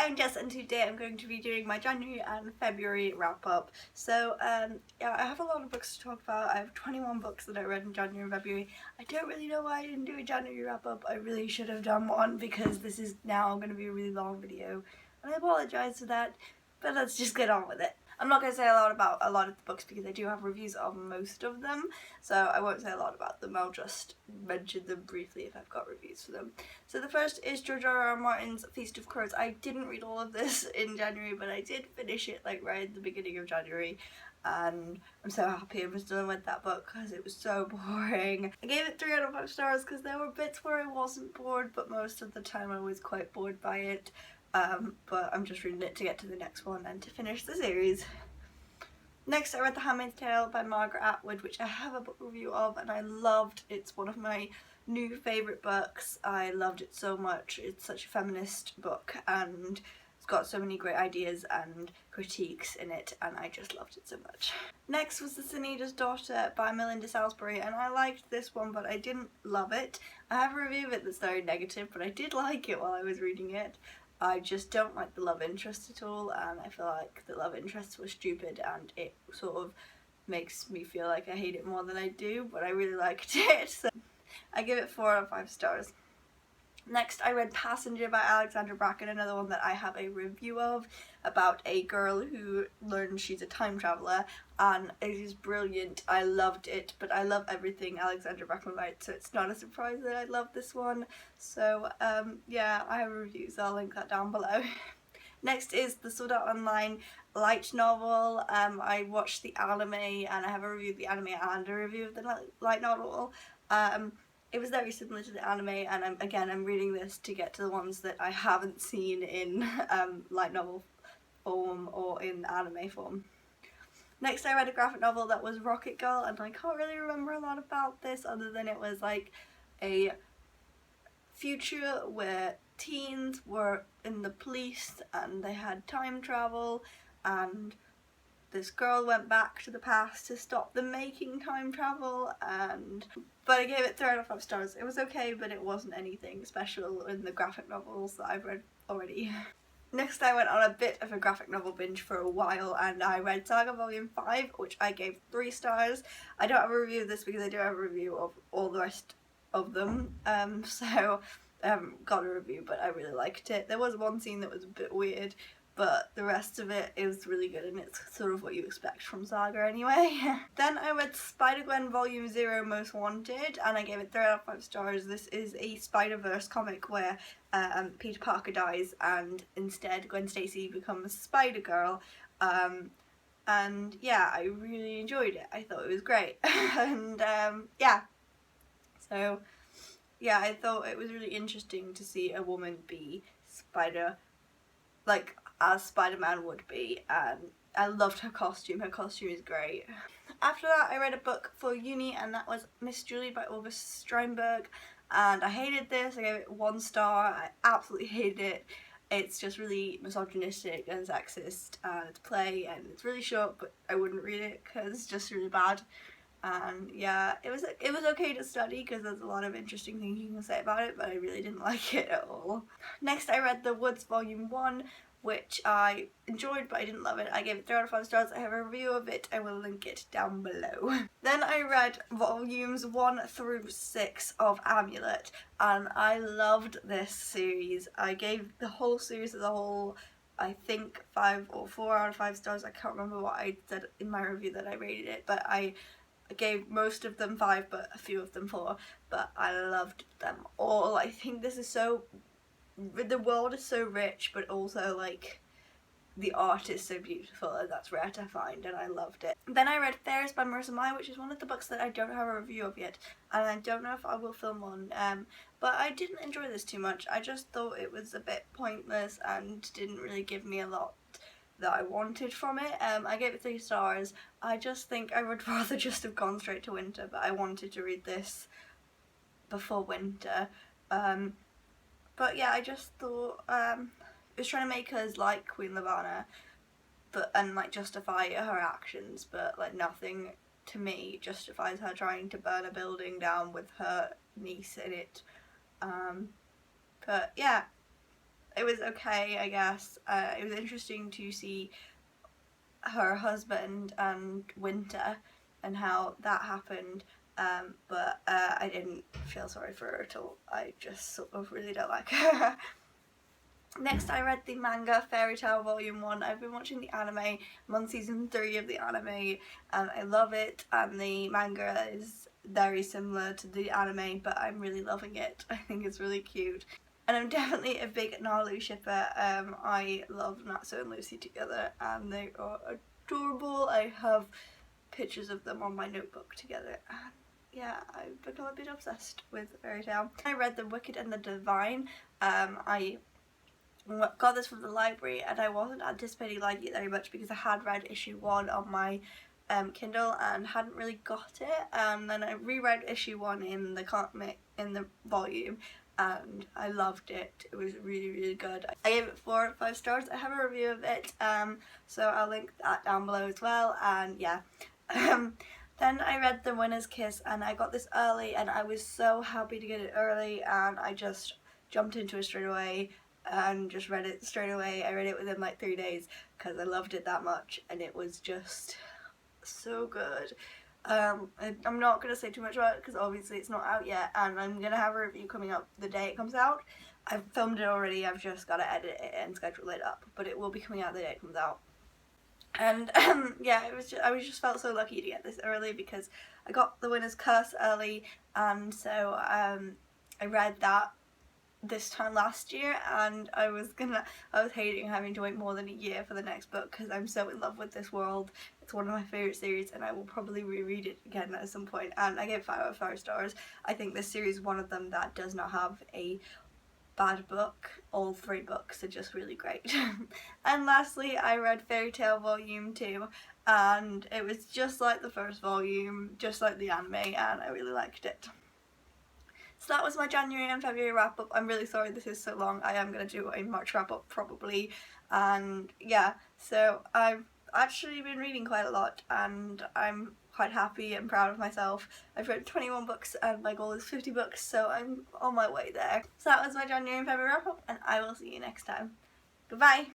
Hi, I'm Jess, and today I'm going to be doing my January and February wrap up. So yeah, I have a lot of books to talk about. I have 21 books that I read in January and February. I don't really know why I didn't do a January wrap up. I really should have done one because this is now going to be a really long video, and I apologise for that, but let's just get on with it. I'm not going to say a lot about a lot of the books because I do have reviews of most of them, so I won't say a lot about them. I'll just mention them briefly if I've got reviews for them. So the first is George R.R. Martin's Feast of Crows. I didn't read all of this in January, but I did finish it like right at the beginning of January, and I'm so happy I was done with that book because it was so boring. I gave it 3 out of 5 stars because there were bits where I wasn't bored, but most of the time I was quite bored by it. But I'm just reading it to get to the next one and to finish the series. Next, I read The Handmaid's Tale by Margaret Atwood, which I have a book review of, and I loved. It's one of my new favourite books. I loved it so much. It's such a feminist book, and it's got so many great ideas and critiques in it, and I just loved it so much. Next was The Sin-Eater's Daughter by Melinda Salisbury, and I liked this one, but I didn't love it. I have a review of it that's very negative, but I did like it while I was reading it. I just don't like the love interest at all, and I feel like the love interests were stupid, and it sort of makes me feel like I hate it more than I do, but I really liked it, so I give it 4 out of 5 stars. Next, I read Passenger by Alexandra Bracken, another one that I have a review of, about a girl who learns she's a time traveller, and it is brilliant. I loved it, but I love everything Alexandra Bracken writes, so it's not a surprise that I love this one. So yeah, I have a review, so I'll link that down below. Next is the Sword Art Online light novel. I watched the anime, and I have a review of the anime and a review of the light novel. It was very similar to the anime, and I'm reading this to get to the ones that I haven't seen in light novel form or in anime form. Next, I read a graphic novel that was Rocket Girl, and I can't really remember a lot about this other than it was like a future where teens were in the police and they had time travel, and this girl went back to the past to stop them making time travel, but I gave it 3 out of 5 stars. It was okay, but it wasn't anything special in the graphic novels that I've read already. Next, I went on a bit of a graphic novel binge for a while, and I read Saga Volume 5, which I gave 3 stars. I don't have a review of this because I do have a review of all the rest of them, so I haven't got a review, but I really liked it. There was one scene that was a bit weird, but the rest of it is really good, and it's sort of what you expect from Saga anyway. Then I read Spider-Gwen Volume 0 Most Wanted, and I gave it 3 out of 5 stars. This is a Spider-Verse comic where Peter Parker dies and instead Gwen Stacy becomes Spider-Girl. And yeah, I really enjoyed it. I thought it was great. And yeah, so yeah, I thought it was really interesting to see a woman be Spider, like as Spider-Man would be, and I loved her costume. Her costume is great. After that, I read a book for uni, and that was Miss Julie by August Strindberg, and I hated this. I gave it 1 star. I absolutely hated it. It's just really misogynistic and sexist, and it's a play, and it's really short, but I wouldn't read it because it's just really bad. And yeah, it was okay to study because there's a lot of interesting things you can say about it, but I really didn't like it at all. Next, I read The Woods Volume 1, which I enjoyed, but I didn't love it. I gave it 3 out of 5 stars. I have a review of it. I will link it down below. Then I read volumes 1 through 6 of Amulet, and I loved this series. I gave the whole series as a whole, I think, 5 or 4 out of 5 stars. I can't remember what I said in my review that I rated it, but I gave most of them 5, but a few of them 4, but I loved them all. I think this is so, the world is so rich, but also like the art is so beautiful, and that's rare to find, and I loved it. Then I read Fairies by Marissa Meyer, which is one of the books that I don't have a review of yet, and I don't know if I will film one, but I didn't enjoy this too much. I just thought it was a bit pointless and didn't really give me a lot that I wanted from it. I gave it 3 stars. I just think I would rather just have gone straight to winter, but I wanted to read this before winter. But yeah, I just thought it was trying to make us like Queen Lavanna, and like justify her actions, but like nothing to me justifies her trying to burn a building down with her niece in it. But yeah, it was okay, I guess. It was interesting to see her husband and Winter and how that happened. But I didn't feel sorry for her at all. I just sort of really don't like her. Next, I read the manga Fairy Tail Volume 1. I've been watching the anime. I'm on season 3 of the anime, and I love it. And the manga is very similar to the anime, but I'm really loving it. I think it's really cute. And I'm definitely a big Nalu shipper. I love Natsu and Lucy together, and they are adorable. I have pictures of them on my notebook together, and yeah, I've become a bit obsessed with Fairy Tail. I read The Wicked and the Divine. I got this from the library, and I wasn't anticipating liking it very much because I had read issue 1 on my Kindle and hadn't really got it, and then I reread issue 1 in the comic, in the volume, and I loved it. It was really good. I gave it 4 out of 5 stars. I have a review of it, so I'll link that down below as well, and yeah. Then I read The Winner's Kiss, and I got this early, and I was so happy to get it early, and I just jumped into it straight away and just read it straight away. I read it within like 3 days because I loved it that much, and it was just so good. I'm not going to say too much about it because obviously it's not out yet, and I'm going to have a review coming up the day it comes out. I've filmed it already, I've just got to edit it and schedule it up, but it will be coming out the day it comes out. And yeah, I was just felt so lucky to get this early because I got The Winner's Curse early, and so I read that this time last year, and I was hating having to wait more than a year for the next book because I'm so in love with this world. It's one of my favourite series, and I will probably reread it again at some point, and I gave 5 out of 5 stars. I think this series is one of them that does not have a bad book. All 3 books are just really great. And lastly, I read Fairy Tail Volume 2, and it was just like the first volume, just like the anime, and I really liked it. So that was my January and February wrap up. I'm really sorry this is so long. I am going to do a March wrap up probably. And yeah, so I've actually been reading quite a lot, and I'm quite happy and proud of myself. I've read 21 books and my goal is 50 books, so I'm on my way there. So that was my January and February wrap up, and I will see you next time. Goodbye!